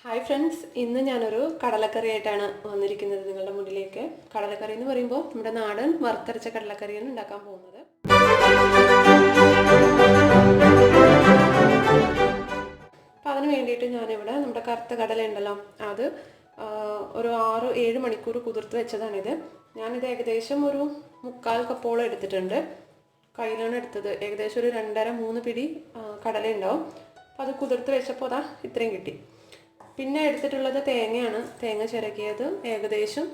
Hi friends, ഇന്ന് ഞാനൊരു കടലക്കറിയായിട്ടാണ് വന്നിരിക്കുന്നത് നിങ്ങളുടെ മുന്നിലേക്ക്. കടലക്കറി എന്ന് പറയുമ്പോൾ നമ്മുടെ നാടൻ വറുത്തരച്ച കടലക്കറിയാണ് ഉണ്ടാക്കാൻ പോകുന്നത്. അപ്പോൾ അതിന് വേണ്ടിയിട്ട് ഞാനിവിടെ നമ്മുടെ കറുത്ത കടല ഉണ്ടല്ലോ, അത് ഒരു 6-7 മണിക്കൂർ കുതിർത്ത് വെച്ചതാണിത്. ഞാനിത് ഏകദേശം ഒരു 3/4 കപ്പോളം എടുത്തിട്ടുണ്ട്. കയ്യിലാണ് എടുത്തത്. ഏകദേശം ഒരു 2.5-3 പിടി കടല ഉണ്ടാവും. അപ്പോൾ അത് കുതിർത്ത് വെച്ചപ്പോൾ അതാ ഇത്രയും കിട്ടി. പിന്നെ എടുത്തിട്ടുള്ളത് തേങ്ങയാണ്. തേങ്ങ ചിരകിയത് ഏകദേശം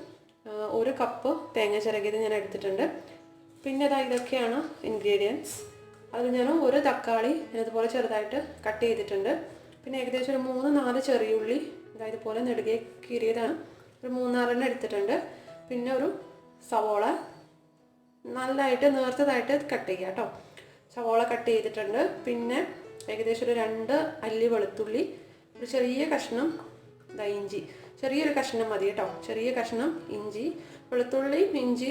1 കപ്പ് തേങ്ങ ചിരകിയത് ഞാൻ എടുത്തിട്ടുണ്ട്. പിന്നെ ഇതൊക്കെയാണ് ഇൻഗ്രീഡിയൻസ്. അതിൽ ഞാൻ 1 തക്കാളി ഇതുപോലെ ചെറുതായിട്ട് കട്ട് ചെയ്തിട്ടുണ്ട്. പിന്നെ ഏകദേശം ഒരു 3-4 ചെറിയുള്ളി ഇതുപോലെ നെടുകെ കീറിയതാണ്, ഒരു 3-4 എടുത്തിട്ടുണ്ട്. പിന്നെ ഒരു സവോള നല്ലതായിട്ട് നേർത്തതായിട്ട് കട്ട് ചെയ്യുക കേട്ടോ. സവോള കട്ട് ചെയ്തിട്ടുണ്ട്. പിന്നെ ഏകദേശം ഒരു 2 അല്ലി വെളുത്തുള്ളി, ഒരു ചെറിയ കഷ്ണം ഇഞ്ചി, ചെറിയൊരു കഷ്ണം മതി കേട്ടോ, ചെറിയ കഷ്ണം ഇഞ്ചി. വെളുത്തുള്ളി ഇഞ്ചി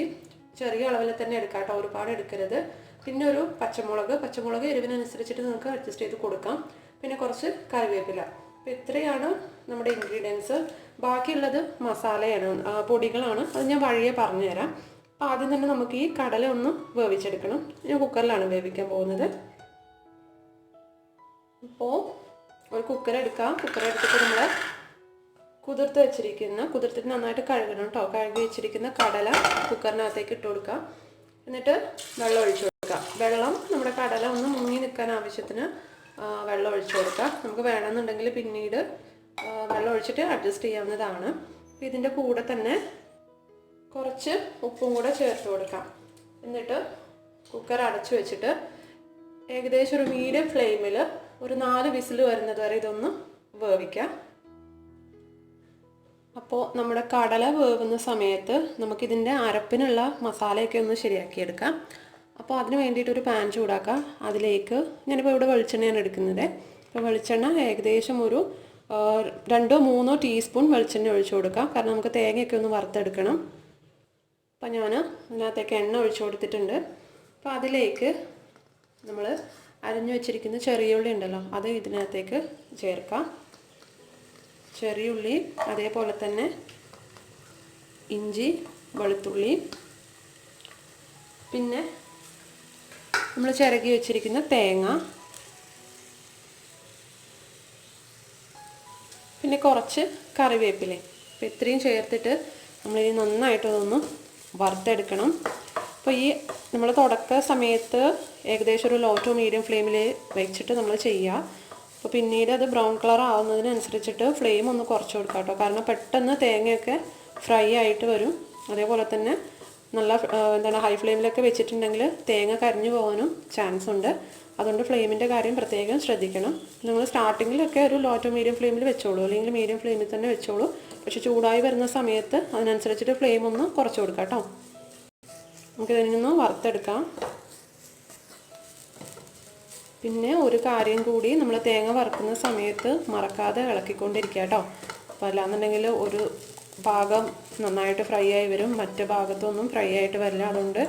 ചെറിയ അളവിൽ തന്നെ എടുക്കാം കേട്ടോ, ഒരുപാട് എടുക്കരുത്. പിന്നെ ഒരു പച്ചമുളക് എരിവിനനുസരിച്ചിട്ട് നിങ്ങൾക്ക് അഡ്ജസ്റ്റ് ചെയ്ത് കൊടുക്കാം. പിന്നെ കുറച്ച് കറിവേപ്പില. അപ്പോൾ ഇത്രയാണ് നമ്മുടെ ഇൻഗ്രീഡിയൻസ്. ബാക്കിയുള്ളത് മസാലയാണ്, പൊടികളാണ്. അത് ഞാൻ വഴിയെ പറഞ്ഞുതരാം. അപ്പോൾ ആദ്യം തന്നെ നമുക്ക് ഈ കടല ഒന്ന് വേവിച്ചെടുക്കണം. ഞാൻ കുക്കറിലാണ് വേവിക്കാൻ പോകുന്നത്. അപ്പോൾ ഒരു കുക്കർ എടുക്കാം. കുക്കർ എടുത്തിട്ട് നമ്മൾ കുതിർത്തിട്ട് നന്നായിട്ട് കഴുകണം കേട്ടോ. കഴുകി വെച്ചിരിക്കുന്ന കടല കുക്കറിനകത്തേക്ക് ഇട്ട് കൊടുക്കാം. എന്നിട്ട് വെള്ളം ഒഴിച്ചു കൊടുക്കാം. വെള്ളം നമ്മുടെ കടല ഒന്ന് മുങ്ങി നിൽക്കാൻ ആവശ്യത്തിന് വെള്ളം ഒഴിച്ചു കൊടുക്കാം. നമുക്ക് വേണമെന്നുണ്ടെങ്കിൽ പിന്നീട് വെള്ളം ഒഴിച്ചിട്ട് അഡ്ജസ്റ്റ് ചെയ്യാവുന്നതാണ്. ഇതിൻ്റെ കൂടെ തന്നെ കുറച്ച് ഉപ്പും കൂടെ ചേർത്ത് കൊടുക്കാം. എന്നിട്ട് കുക്കർ അടച്ചു വെച്ചിട്ട് ഏകദേശം ഒരു മീഡിയം ഫ്ലെയിമിൽ ഒരു 4 വിസിൽ വരുന്നത് വരെ ഇതൊന്ന് വേവിക്കാം. അപ്പോൾ നമ്മുടെ കടല വേവുന്ന സമയത്ത് നമുക്കിതിൻ്റെ അരപ്പിനുള്ള മസാലയൊക്കെ ഒന്ന് ശരിയാക്കിയെടുക്കാം. അപ്പോൾ അതിന് വേണ്ടിയിട്ടൊരു പാൻ ചൂടാക്കാം. അതിലേക്ക് ഞാനിപ്പോൾ ഇവിടെ വെളിച്ചെണ്ണയാണ് എടുക്കുന്നത്. അപ്പോൾ വെളിച്ചെണ്ണ ഏകദേശം ഒരു 2-3 ടീസ്പൂൺ വെളിച്ചെണ്ണ ഒഴിച്ചു കൊടുക്കാം. കാരണം നമുക്ക് തേങ്ങയൊക്കെ ഒന്ന് വറുത്തെടുക്കണം. അപ്പോൾ ഞാൻ അതിനകത്തേക്ക് എണ്ണ ഒഴിച്ചു കൊടുത്തിട്ടുണ്ട്. അപ്പോൾ അതിലേക്ക് നമ്മൾ അരിഞ്ഞു വെച്ചിരിക്കുന്ന ചെറിയുള്ളി ഉണ്ടല്ലോ, അത് ഇതിനകത്തേക്ക് ചേർക്കാം. ചെറിയുള്ളി, അതേപോലെ തന്നെ ഇഞ്ചി, വെളുത്തുള്ളി, പിന്നെ നമ്മൾ ചിരകി വെച്ചിരിക്കുന്ന തേങ്ങ, പിന്നെ കുറച്ച് കറിവേപ്പില. അപ്പോൾ ഇത്രയും ചേർത്തിട്ട് നമ്മളിനി നന്നായിട്ടതൊന്ന് വറുത്തെടുക്കണം. അപ്പോൾ ഈ നമ്മൾ തുടക്ക സമയത്ത് ഏകദേശം ഒരു ലോ ടു മീഡിയം ഫ്ലെയിമിൽ വെച്ചിട്ട് നമ്മൾ ചെയ്യുക. അപ്പോൾ പിന്നീട് അത് ബ്രൗൺ കളർ ആവുന്നതിനനുസരിച്ചിട്ട് ഫ്ലെയിം ഒന്ന് കുറച്ച് കൊടുക്കുക കേട്ടോ. കാരണം പെട്ടെന്ന് തേങ്ങയൊക്കെ ഫ്രൈ ആയിട്ട് വരും. അതേപോലെ തന്നെ നല്ല ഹൈ ഫ്ലെയിമിലൊക്കെ വെച്ചിട്ടുണ്ടെങ്കിൽ തേങ്ങ കരിഞ്ഞു പോകാനും ചാൻസ് ഉണ്ട്. അതുകൊണ്ട് ഫ്ലെയിമിൻ്റെ കാര്യം പ്രത്യേകം ശ്രദ്ധിക്കണം. നിങ്ങൾ സ്റ്റാർട്ടിങ്ങിലൊക്കെ ഒരു ലോ ടു മീഡിയം ഫ്ലെയിമിൽ വെച്ചോളൂ, അല്ലെങ്കിൽ മീഡിയം ഫ്ലെയിമിൽ തന്നെ വെച്ചോളൂ. പക്ഷേ ചൂടായി വരുന്ന സമയത്ത് അതിനനുസരിച്ചിട്ട് ഫ്ലെയിം ഒന്ന് കുറച്ച് കൊടുക്കാം കേട്ടോ. നമുക്കിതിൽ നിന്ന് വറുത്തെടുക്കാം. പിന്നെ ഒരു കാര്യം കൂടി, നമ്മൾ തേങ്ങ വറുക്കുന്ന സമയത്ത് മറക്കാതെ ഇളക്കിക്കൊണ്ടിരിക്കുക കേട്ടോ. അപ്പോൾ അല്ലാന്നുണ്ടെങ്കിൽ ഒരു ഭാഗം നന്നായിട്ട് ഫ്രൈ ആയി വരും, മറ്റു ഭാഗത്തൊന്നും ഫ്രൈ ആയിട്ട് വരില്ല. അതുകൊണ്ട്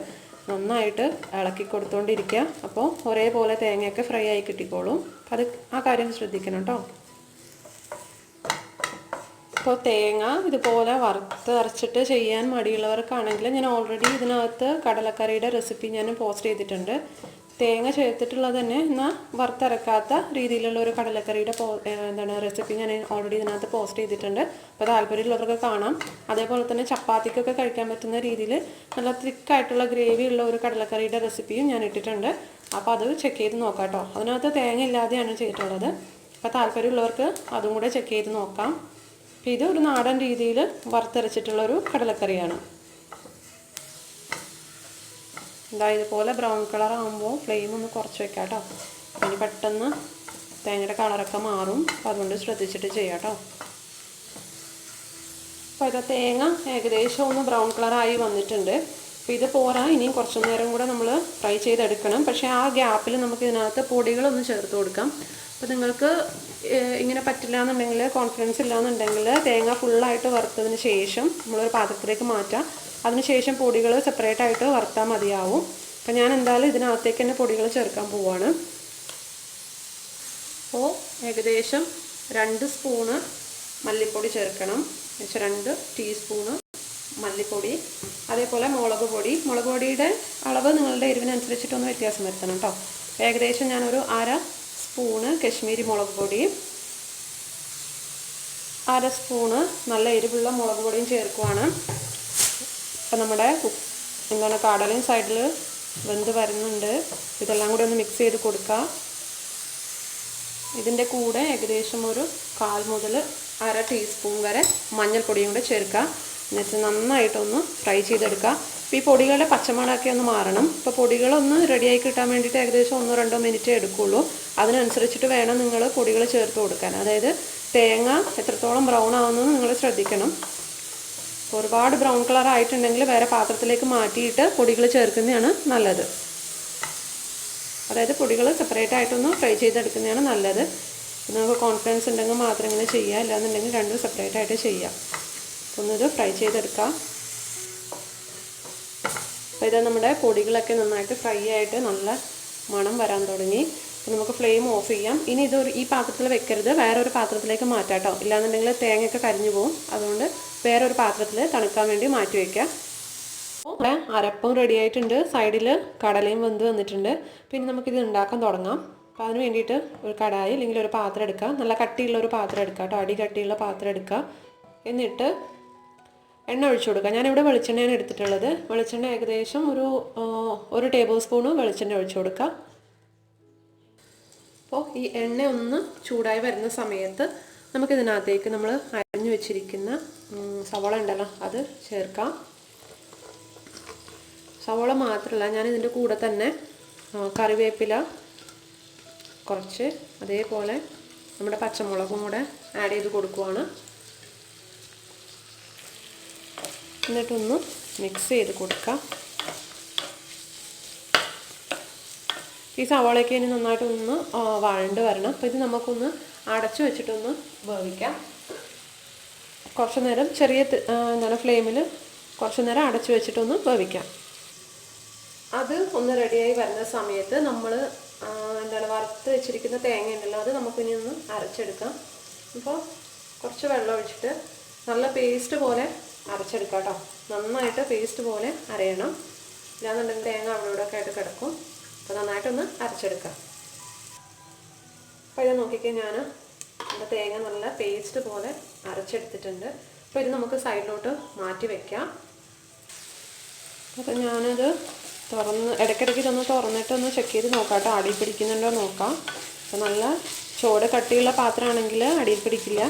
നന്നായിട്ട് ഇളക്കി കൊടുത്തുകൊണ്ടിരിക്കുക. അപ്പോൾ ഒരേപോലെ തേങ്ങയൊക്കെ ഫ്രൈ ആയി കിട്ടിക്കോളും. അത് ആ കാര്യം ശ്രദ്ധിക്കണം കേട്ടോ. അപ്പോൾ തേങ്ങ ഇതുപോലെ വറുത്ത് അരച്ചിട്ട് ചെയ്യാൻ മടിയുള്ളവർക്കാണെങ്കിൽ ഞാൻ ഓൾറെഡി ഇതിനകത്ത് കടലക്കറിയുടെ റെസിപ്പി ഞാൻ പോസ്റ്റ് ചെയ്തിട്ടുണ്ട്. തേങ്ങ ചേർത്തിട്ടുള്ളത് തന്നെ എന്നാൽ വറുത്തരക്കാത്ത രീതിയിലുള്ള ഒരു കടലക്കറിയുടെ റെസിപ്പി ഞാൻ ഓൾറെഡി ഇതിനകത്ത് പോസ്റ്റ് ചെയ്തിട്ടുണ്ട്. അപ്പോൾ താല്പര്യമുള്ളവർക്ക് കാണാം. അതേപോലെ തന്നെ ചപ്പാത്തിക്കൊക്കെ കഴിക്കാൻ പറ്റുന്ന രീതിയിൽ നല്ല തിക്കായിട്ടുള്ള ഗ്രേവി ഉള്ള ഒരു കടലക്കറിയുടെ റെസിപ്പിയും ഞാൻ ഇട്ടിട്ടുണ്ട്. അപ്പോൾ അത് ചെക്ക് ചെയ്ത് നോക്കാം കേട്ടോ. അതിനകത്ത് തേങ്ങ ഇല്ലാതെയാണ് ചെയ്തിട്ടുള്ളത്. അപ്പോൾ താല്പര്യമുള്ളവർക്ക് അതും കൂടെ ചെക്ക് ചെയ്ത് നോക്കാം. ഇത് ഒരു നാടൻ രീതിയിൽ വറുത്തരച്ചിട്ടുള്ളൊരു കടലക്കറിയാണ്. ഇതുപോലെ ബ്രൗൺ കളർ ആകുമ്പോൾ ഫ്ലെയിം ഒന്ന് കുറച്ച് വെക്കാം കേട്ടോ. അതിന് പെട്ടെന്ന് തേങ്ങയുടെ കളറൊക്കെ മാറും. അപ്പോൾ അതുകൊണ്ട് ശ്രദ്ധിച്ചിട്ട് ചെയ്യാം കേട്ടോ. അപ്പോൾ ഇത് തേങ്ങ ഏകദേശം ഒന്ന് ബ്രൗൺ കളറായി വന്നിട്ടുണ്ട്. അപ്പോൾ ഇത് പോരാ, ഇനിയും കുറച്ച് നേരം കൂടെ നമ്മൾ ഫ്രൈ ചെയ്തെടുക്കണം. പക്ഷേ ആ ഗ്യാപ്പിൽ നമുക്ക് ഇതിനകത്ത് പൊടികളൊന്ന് ചേർത്ത് കൊടുക്കാം. അപ്പോൾ നിങ്ങൾക്ക് ഇങ്ങനെ പറ്റില്ല എന്നുണ്ടെങ്കിൽ, കോൺഫിഡൻസ് ഇല്ലയെന്നുണ്ടെങ്കിൽ തേങ്ങ ഫുള്ളായിട്ട് വറുത്തതിന് ശേഷം നമ്മളൊരു പാത്രത്തിലേക്ക് മാറ്റാം. അതിനുശേഷം പൊടികൾ സെപ്പറേറ്റ് ആയിട്ട് വറുത്താൽ മതിയാവും. അപ്പോൾ ഞാൻ എന്തായാലും ഇതിനകത്തേക്ക് തന്നെ പൊടികൾ ചേർക്കാൻ പോവുകയാണ്. അപ്പോൾ ഏകദേശം 2 സ്പൂണ് മല്ലിപ്പൊടി ചേർക്കണം. 2 ടീസ്പൂണ് മല്ലിപ്പൊടി. അതേപോലെ മുളക് പൊടിയുടെ അളവ് നിങ്ങളുടെ എരിവിനനുസരിച്ചിട്ടൊന്ന് വ്യത്യാസം വരുത്തണം കേട്ടോ. ഏകദേശം ഞാനൊരു 1/2 സ്പൂണ് കശ്മീരി മുളക് പൊടി, 1/2 സ്പൂണ് നല്ല എരിവുള്ള മുളക് പൊടിയും ചേർക്കുവാണ്. അപ്പം നമ്മുടെ കടലയും സൈഡിൽ വെന്ത് വരുന്നുണ്ട്. ഇതെല്ലാം കൂടി ഒന്ന് മിക്സ് ചെയ്ത് കൊടുക്കുക. ഇതിൻ്റെ കൂടെ ഏകദേശം ഒരു 1/4 മുതൽ 1/2 ടീസ്പൂൺ വരെ മഞ്ഞൾപ്പൊടിയും കൂടെ ചേർക്കുക. എന്നിട്ട് നന്നായിട്ടൊന്ന് ഫ്രൈ ചെയ്തെടുക്കുക. അപ്പോൾ ഈ പൊടികളുടെ പച്ചമണമൊക്കെ ഒന്ന് മാറണം. ഇപ്പോൾ പൊടികളൊന്ന് റെഡിയായി കിട്ടാൻ വേണ്ടിയിട്ട് ഏകദേശം 1-2 മിനിറ്റ് എടുക്കുകയുള്ളൂ. അതിനനുസരിച്ചിട്ട് വേണം നിങ്ങൾ പൊടികൾ ചേർത്ത് കൊടുക്കാൻ. അതായത് തേങ്ങ എത്രത്തോളം ബ്രൗൺ ആവുന്നത് നിങ്ങൾ ശ്രദ്ധിക്കണം. ഒരുപാട് ബ്രൗൺ കളർ ആയിട്ടുണ്ടെങ്കിൽ വേറെ പാത്രത്തിലേക്ക് മാറ്റിയിട്ട് പൊടികൾ ചേർക്കുന്നതാണ് നല്ലത്. അതായത് പൊടികൾ സെപ്പറേറ്റ് ആയിട്ടൊന്ന് ഫ്രൈ ചെയ്തെടുക്കുന്നതാണ് നല്ലത്. നമുക്ക് കോൺഫിഡൻസ് ഉണ്ടെങ്കിൽ മാത്രം ഇങ്ങനെ ചെയ്യുക, അല്ലാന്നുണ്ടെങ്കിൽ രണ്ടും സെപ്പറേറ്റ് ആയിട്ട് ചെയ്യാം. ഒന്നിത് ഫ്രൈ ചെയ്തെടുക്കാം. അപ്പോൾ ഇത് നമ്മുടെ പൊടികളൊക്കെ നന്നായിട്ട് ഫ്രൈ ആയിട്ട് നല്ല മണം വരാൻ തുടങ്ങി. അപ്പോൾ നമുക്ക് ഫ്ലെയിം ഓഫ് ചെയ്യാം. ഇനി ഈ പാത്രത്തിൽ വെക്കരുത്, വേറൊരു പാത്രത്തിലേക്ക് മാറ്റാം കേട്ടോ. ഇല്ലാന്നുണ്ടെങ്കിൽ തേങ്ങയൊക്കെ കരിഞ്ഞു പോകും. അതുകൊണ്ട് വേറൊരു പാത്രത്തിൽ തണുക്കാൻ വേണ്ടി മാറ്റി വയ്ക്കാം. അപ്പോൾ അരപ്പും റെഡി ആയിട്ടുണ്ട്. സൈഡിൽ കടലയും വെന്ത് വന്നിട്ടുണ്ട്. പിന്നെ നമുക്കിത് ഉണ്ടാക്കാൻ തുടങ്ങാം. അപ്പോൾ അതിന് വേണ്ടിയിട്ട് ഒരു കടായി അല്ലെങ്കിൽ ഒരു പാത്രം എടുക്കുക. നല്ല കട്ടിയുള്ള ഒരു പാത്രം എടുക്കുക കേട്ടോ. അടി കട്ടിയുള്ള പാത്രം എടുക്കുക. എന്നിട്ട് എണ്ണ ഒഴിച്ചു കൊടുക്കുക. ഞാനിവിടെ വെളിച്ചെണ്ണയാണ് എടുത്തിട്ടുള്ളത്. വെളിച്ചെണ്ണ ഏകദേശം ഒരു ടേബിൾ സ്പൂണ് വെളിച്ചെണ്ണ ഒഴിച്ചു കൊടുക്കുക. അപ്പോൾ ഈ എണ്ണ ഒന്ന് ചൂടായി വരുന്ന സമയത്ത് നമുക്കിതിനകത്തേക്ക് നമ്മൾ അരിഞ്ഞു വെച്ചിരിക്കുന്ന സവോള ഉണ്ടല്ലോ അത് ചേർക്കാം. സവോള മാത്രമല്ല, ഞാനിതിൻ്റെ കൂടെ തന്നെ കറിവേപ്പില കുറച്ച്, അതേപോലെ നമ്മുടെ പച്ചമുളകും കൂടെ ആഡ് ചെയ്ത് കൊടുക്കുവാണ്. എന്നിട്ടൊന്ന് മിക്സ് ചെയ്ത് കൊടുക്കാം. ഈ സവാളയൊക്കെ ഇനി നന്നായിട്ടൊന്ന് വഴണ്ട് വരണം. അപ്പോൾ ഇത് നമുക്കൊന്ന് അടച്ചു വെച്ചിട്ടൊന്ന് വേവിക്കാം. കുറച്ച് നേരം ഫ്ലെയിമിൽ കുറച്ച് നേരം അടച്ചു വെച്ചിട്ടൊന്ന് വേവിക്കാം. അത് ഒന്ന് റെഡിയായി വരുന്ന സമയത്ത് നമ്മൾ വറുത്ത് വെച്ചിരിക്കുന്ന തേങ്ങ ഉണ്ടല്ലോ അത് നമുക്കിനി ഒന്ന് അരച്ചെടുക്കാം. അപ്പോൾ കുറച്ച് വെള്ളം ഒഴിച്ചിട്ട് നല്ല പേസ്റ്റ് പോലെ അരച്ചെടുക്കാം കേട്ടോ. നന്നായിട്ട് പേസ്റ്റ് പോലെ അരയണം. ഇല്ലാന്നുണ്ടെങ്കിൽ തേങ്ങ അവിടെ ഇവിടെയൊക്കെ ആയിട്ട് കിടക്കും. അപ്പോൾ നന്നായിട്ടൊന്ന് അരച്ചെടുക്കാം. അപ്പോൾ ഇത് നോക്കിക്കേ, ഞാൻ എൻ്റെ തേങ്ങ നല്ല പേസ്റ്റ് പോലെ അരച്ചെടുത്തിട്ടുണ്ട്. അപ്പോൾ ഇത് നമുക്ക് സൈഡിലോട്ട് മാറ്റി വയ്ക്കാം. അപ്പോൾ ഞാനത് ഇടയ്ക്കിടയ്ക്ക് ഇതൊന്ന് തുറന്നിട്ടൊന്ന് ചെക്ക് ചെയ്ത് നോക്കാം കേട്ടോ. അടിയിൽ പിടിക്കുന്നുണ്ടോ നോക്കാം. അപ്പോൾ നല്ല ചോട് കട്ടിയുള്ള പാത്രമാണെങ്കിൽ അടിയിൽ പിടിക്കില്ല.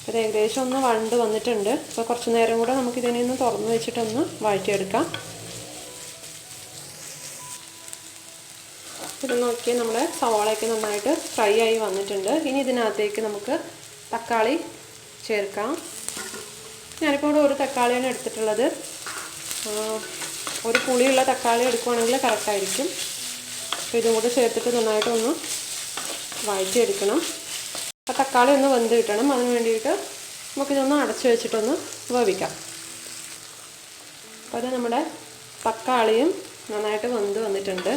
ഇത് ഏകദേശം ഒന്ന് വഴണ്ട് വന്നിട്ടുണ്ട്. അപ്പോൾ കുറച്ച് നേരം കൂടെ നമുക്കിതിനെ ഒന്ന് തുറന്ന് വെച്ചിട്ടൊന്ന് വഴറ്റിയെടുക്കാം. ഇത് നോക്കി നമ്മുടെ സവാളയൊക്കെ നന്നായിട്ട് ഫ്രൈ ആയി വന്നിട്ടുണ്ട്. ഇനി ഇതിനകത്തേക്ക് നമുക്ക് തക്കാളി ചേർക്കാം. ഞാനിപ്പോൾ ഇവിടെ ഒരു തക്കാളിയാണ് എടുത്തിട്ടുള്ളത്. ഒരു പുളിയുള്ള തക്കാളി എടുക്കുവാണെങ്കിൽ കറക്റ്റായിരിക്കും. അപ്പോൾ ഇതും കൂടെ ചേർത്തിട്ട് നന്നായിട്ടൊന്ന് വഴറ്റിയെടുക്കണം. ആ തക്കാളി ഒന്ന് വെന്ത് കിട്ടണം. അതിന് വേണ്ടിയിട്ട് നമുക്കിതൊന്ന് അടച്ചു വെച്ചിട്ടൊന്ന് വേവിക്കാം. അപ്പോൾ അത് നമ്മുടെ തക്കാളിയും നന്നായിട്ട് വെന്ത് വന്നിട്ടുണ്ട്.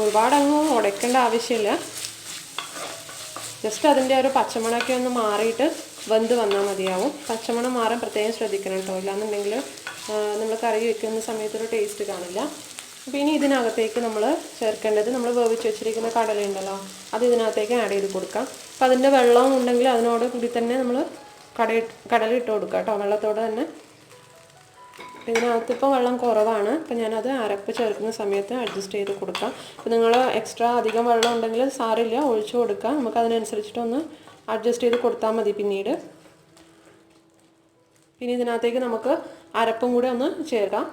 ഒരുപാടങ്ങ് ഉടയ്ക്കേണ്ട ആവശ്യമില്ല. ജസ്റ്റ് അതിൻ്റെ ഒരു പച്ചമണമൊക്കെ ഒന്ന് മാറിയിട്ട് വെന്ത് വന്നാൽ മതിയാവും. പച്ചമണം മാറാൻ പ്രത്യേകം ശ്രദ്ധിക്കണം കേട്ടോ. ഇല്ലാന്നുണ്ടെങ്കിൽ നമ്മൾ കറി വയ്ക്കുന്ന സമയത്തൊരു ടേസ്റ്റ് കാണില്ല. അപ്പോൾ ഇനി ഇതിനകത്തേക്ക് നമ്മൾ ചേർക്കേണ്ടത് നമ്മൾ വേവിച്ച് വെച്ചിരിക്കുന്ന കടലയുണ്ടല്ലോ അത് ഇതിനകത്തേക്ക് ആഡ് ചെയ്ത് കൊടുക്കാം. അപ്പോൾ അതിൻ്റെ വെള്ളം ഉണ്ടെങ്കിൽ അതിനോട് കൂടി തന്നെ നമ്മൾ കടല ഇട്ട് കൊടുക്കുക കേട്ടോ, വെള്ളത്തോടെ തന്നെ. ഇതിനകത്ത് ഇപ്പോൾ വെള്ളം കുറവാണ്. അപ്പോൾ ഞാനത് അരപ്പ് ചേർക്കുന്ന സമയത്ത് അഡ്ജസ്റ്റ് ചെയ്ത് കൊടുക്കാം. അപ്പോൾ നിങ്ങൾ എക്സ്ട്രാ അധികം വെള്ളം ഉണ്ടെങ്കിൽ സാരമില്ല, ഒഴിച്ചു കൊടുക്കാം. നമുക്ക് അതിനനുസരിച്ചിട്ടൊന്ന് അഡ്ജസ്റ്റ് ചെയ്ത് കൊടുത്താൽ മതി പിന്നീട്. പിന്നെ ഇതിനകത്തേക്ക് നമുക്ക് അരപ്പും കൂടെ ഒന്ന് ചേർക്കാം.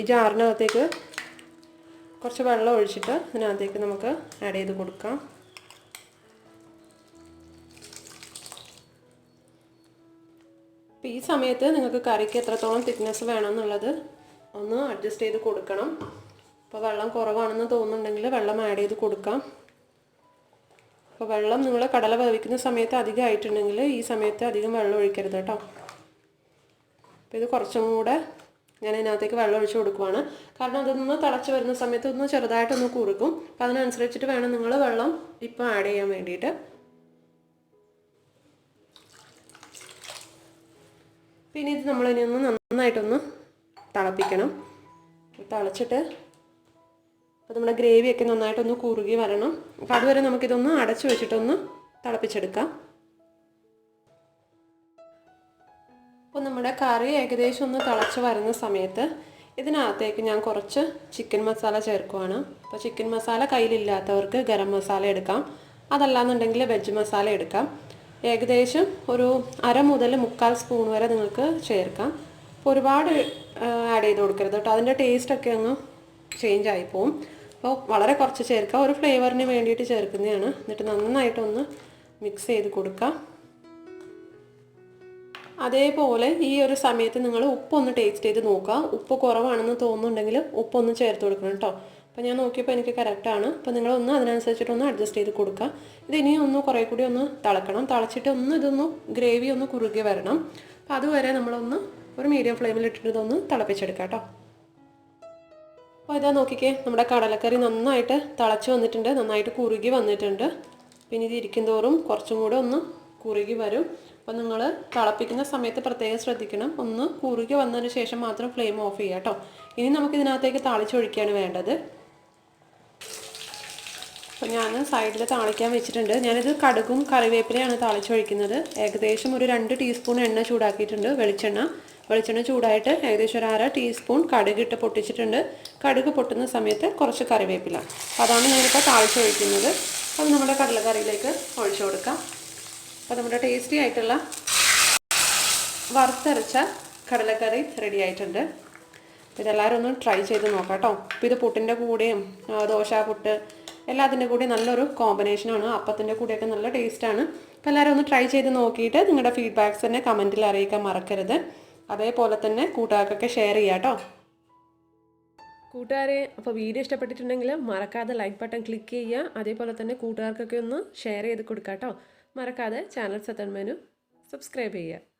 ഈ ജാറിനകത്തേക്ക് കുറച്ച് വെള്ളം ഒഴിച്ചിട്ട് ഇതിനകത്തേക്ക് നമുക്ക് ആഡ് ചെയ്ത് കൊടുക്കാം. അപ്പോൾ ഈ സമയത്ത് നിങ്ങൾക്ക് കറിക്ക് എത്രത്തോളം തിക്നെസ് വേണമെന്നുള്ളത് ഒന്ന് അഡ്ജസ്റ്റ് ചെയ്ത് കൊടുക്കണം. അപ്പോൾ വെള്ളം കുറവാണെന്ന് തോന്നുന്നുണ്ടെങ്കിൽ വെള്ളം ആഡ് ചെയ്ത് കൊടുക്കാം. അപ്പോൾ വെള്ളം നിങ്ങൾ കടല വേവിക്കുന്ന സമയത്ത് അധികം ആയിട്ടുണ്ടെങ്കിൽ ഈ സമയത്ത് അധികം വെള്ളം ഒഴിക്കരുത് കേട്ടോ. അപ്പോൾ ഇത് കുറച്ചും കൂടെ ഞാൻ ഇതിനകത്തേക്ക് വെള്ളം ഒഴിച്ച് കൊടുക്കുവാണ്. കാരണം അതൊന്ന് തിളച്ച് വരുന്ന സമയത്ത് ഒന്ന് ചെറുതായിട്ടൊന്ന് കുറുക്കും. അപ്പോൾ അതിനനുസരിച്ചിട്ട് വേണം നിങ്ങൾ വെള്ളം ഇപ്പം ആഡ് ചെയ്യാൻ വേണ്ടിയിട്ട്. പിന്നെ ഇത് നമ്മളിനി ഒന്ന് നന്നായിട്ടൊന്ന് തിളപ്പിക്കണം. തിളച്ചിട്ട് അപ്പോൾ നമ്മുടെ ഗ്രേവിയൊക്കെ നന്നായിട്ടൊന്ന് കുറുകി വരണം. അപ്പോൾ അതുവരെ നമുക്കിതൊന്ന് അടച്ചു വെച്ചിട്ടൊന്ന് തിളപ്പിച്ചെടുക്കാം. അപ്പോൾ നമ്മുടെ കറി ഏകദേശം ഒന്ന് തിളച്ച് വരുന്ന സമയത്ത് ഇതിനകത്തേക്ക് ഞാൻ കുറച്ച് ചിക്കൻ മസാല ചേർക്കുവാണ്. അപ്പോൾ ചിക്കൻ മസാല കയ്യിലില്ലാത്തവർക്ക് ഗരം മസാല എടുക്കാം, അതല്ലാന്നുണ്ടെങ്കിൽ വെജ് മസാല എടുക്കാം. ഏകദേശം ഒരു 1/2 മുതൽ 1/4 സ്പൂൺ വരെ നിങ്ങൾക്ക് ചേർക്കാം. അപ്പോൾ ഒരുപാട് ആഡ് ചെയ്ത് കൊടുക്കരുത് കേട്ടോ, അതിൻ്റെ ടേസ്റ്റൊക്കെ അങ്ങ് ചേഞ്ച് ആയിപ്പോവും. അപ്പോൾ വളരെ കുറച്ച് ചേർക്കുക, ഒരു ഫ്ലേവറിന് വേണ്ടിയിട്ട് ചേർക്കുന്നതാണ്. എന്നിട്ട് നന്നായിട്ടൊന്ന് മിക്സ് ചെയ്ത് കൊടുക്കാം. അതേപോലെ ഈ ഒരു സമയത്ത് നിങ്ങൾ ഉപ്പൊന്ന് ടേസ്റ്റ് ചെയ്ത് നോക്കുക. ഉപ്പ് കുറവാണെന്ന് തോന്നുന്നുണ്ടെങ്കിൽ ഉപ്പൊന്ന് ചേർത്ത് കൊടുക്കണം കേട്ടോ. അപ്പോൾ ഞാൻ നോക്കിയപ്പോൾ എനിക്ക് കറക്റ്റാണ്. അപ്പോൾ നിങ്ങളൊന്ന് അതിനനുസരിച്ചിട്ടൊന്ന് അഡ്ജസ്റ്റ് ചെയ്ത് കൊടുക്കുക. ഇത് ഇനിയും ഒന്ന് കുറേ കൂടി ഒന്ന് തിളക്കണം. തിളച്ചിട്ട് ഇതൊന്ന് ഗ്രേവി ഒന്ന് കുറുകി വരണം. അപ്പോൾ അതുവരെ നമ്മളൊന്ന് ഒരു മീഡിയം ഫ്ലെയിമിൽ ഇട്ടിട്ട് ഇതൊന്ന് തിളപ്പിച്ചെടുക്കാം കേട്ടോ. അപ്പോൾ ഇതാ നോക്കിക്കേ, നമ്മുടെ കടലക്കറി നന്നായിട്ട് തിളച്ച് വന്നിട്ടുണ്ട്, നന്നായിട്ട് കുറുകി വന്നിട്ടുണ്ട്. പിന്നെ ഇത് ഇരിക്കും തോറും കുറച്ചും കൂടെ ഒന്ന് കുറുകി വരും. അപ്പോൾ നിങ്ങൾ തിളപ്പിക്കുന്ന സമയത്ത് പ്രത്യേകം ശ്രദ്ധിക്കണം, ഒന്ന് കുറുകി വന്നതിന് ശേഷം മാത്രം ഫ്ലെയിം ഓഫ് ചെയ്യുക കേട്ടോ. ഇനി നമുക്കിതിനകത്തേക്ക് താളിച്ചൊഴിക്കുകയാണ് വേണ്ടത്. അപ്പോൾ ഞാൻ സൈഡിൽ താളിക്കാൻ വെച്ചിട്ടുണ്ട്. ഞാനിത് കടുകും കറിവേപ്പിലയാണ് താളിച്ചൊഴിക്കുന്നത്. ഏകദേശം ഒരു 2 ടീസ്പൂൺ എണ്ണ ചൂടാക്കിയിട്ടുണ്ട്, വെളിച്ചെണ്ണ ചൂടായിട്ട് ഏകദേശം ഒരു 1/2 ടീസ്പൂൺ കടുകിട്ട് പൊട്ടിച്ചിട്ടുണ്ട്. കടുക് പൊട്ടുന്ന സമയത്ത് കുറച്ച് കറിവേപ്പില, അപ്പോൾ അതാണ് ഞാനിപ്പോൾ താളിച്ചൊഴിക്കുന്നത്. അത് നമ്മുടെ കടലക്കറിയിലേക്ക് ഒഴിച്ചു കൊടുക്കാം. അപ്പോൾ നമ്മുടെ ടേസ്റ്റി ആയിട്ടുള്ള വറുത്തരച്ച കടലക്കറി റെഡി ആയിട്ടുണ്ട്. അപ്പോൾ ഇതെല്ലാവരും ഒന്ന് ട്രൈ ചെയ്ത് നോക്കാം കേട്ടോ. അപ്പോൾ ഇത് പുട്ടിൻ്റെ കൂടെയും ദോശ, എല്ലാത്തിൻ്റെ കൂടെ നല്ലൊരു കോമ്പിനേഷനാണ്. അപ്പത്തിൻ്റെ കൂടെയൊക്കെ നല്ല ടേസ്റ്റാണ്. അപ്പോൾ എല്ലാവരും ഒന്ന് ട്രൈ ചെയ്ത് നോക്കിയിട്ട് നിങ്ങളുടെ ഫീഡ്ബാക്ക്സ് തന്നെ കമൻറ്റിൽ അറിയിക്കാൻ മറക്കരുത്. അതേപോലെ തന്നെ കൂട്ടുകാർക്കൊക്കെ ഷെയർ ചെയ്യാം കേട്ടോ. കൂട്ടുകാരെ, അപ്പോൾ വീഡിയോ ഇഷ്ടപ്പെട്ടിട്ടുണ്ടെങ്കിൽ മറക്കാതെ ലൈക്ക് ബട്ടൺ ക്ലിക്ക് ചെയ്യുക. അതേപോലെ തന്നെ കൂട്ടുകാർക്കൊക്കെ ഒന്ന് ഷെയർ ചെയ്ത് കൊടുക്കാം കേട്ടോ. മറക്കാതെ ചാനൽ സത്തൻ മെനു സബ്സ്ക്രൈബ് ചെയ്യുക.